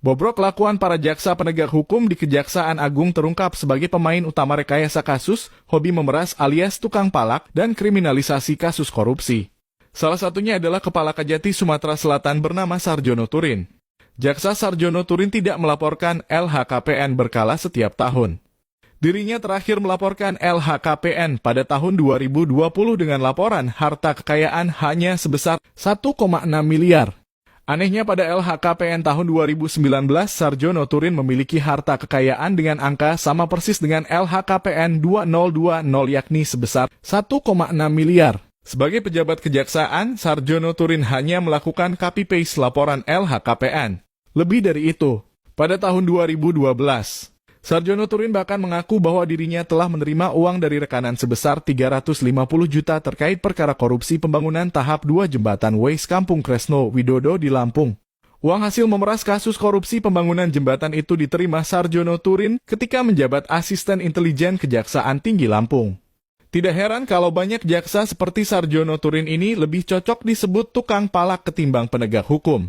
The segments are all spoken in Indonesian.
Bobrok kelakuan para jaksa penegak hukum di Kejaksaan Agung terungkap sebagai pemain utama rekayasa kasus, hobi memeras alias tukang palak, dan kriminalisasi kasus korupsi. Salah satunya adalah Kepala Kejati Sumatera Selatan bernama Sarjono Turin. Jaksa Sarjono Turin tidak melaporkan LHKPN berkala setiap tahun. Dirinya terakhir melaporkan LHKPN pada tahun 2020 dengan laporan harta kekayaan hanya sebesar 1,6 miliar. Anehnya pada LHKPN tahun 2019, Sarjono Turin memiliki harta kekayaan dengan angka sama persis dengan LHKPN 2020 yakni sebesar 1,6 miliar. Sebagai pejabat kejaksaan, Sarjono Turin hanya melakukan copy-paste laporan LHKPN. Lebih dari itu, pada tahun 2012, Sarjono Turin bahkan mengaku bahwa dirinya telah menerima uang dari rekanan sebesar 350 juta terkait perkara korupsi pembangunan tahap 2 jembatan Waste Kampung Kresno Widodo di Lampung. Uang hasil memeras kasus korupsi pembangunan jembatan itu diterima Sarjono Turin ketika menjabat asisten intelijen Kejaksaan Tinggi Lampung. Tidak heran kalau banyak jaksa seperti Sarjono Turin ini lebih cocok disebut tukang palak ketimbang penegak hukum.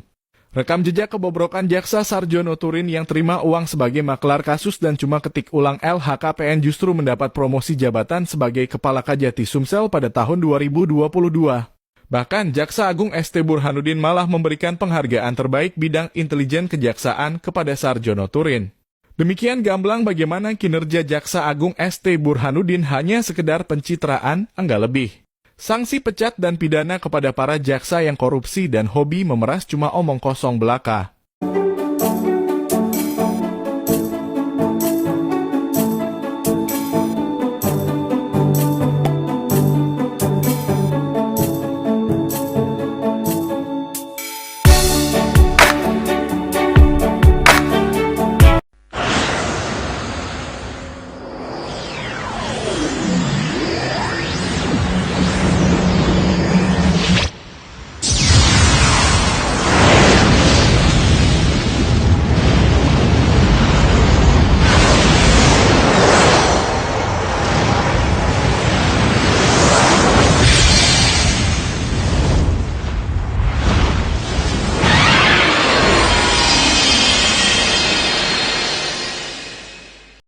Rekam jejak kebobrokan jaksa Sarjono Turin yang terima uang sebagai maklar kasus dan cuma ketik ulang LHKPN justru mendapat promosi jabatan sebagai Kepala Kejati Sumsel pada tahun 2022. Bahkan Jaksa Agung ST Burhanuddin malah memberikan penghargaan terbaik bidang intelijen kejaksaan kepada Sarjono Turin. Demikian gamblang bagaimana kinerja Jaksa Agung ST Burhanuddin hanya sekedar pencitraan, enggak lebih. Sanksi pecat dan pidana kepada para jaksa yang korupsi dan hobi memeras cuma omong kosong belaka.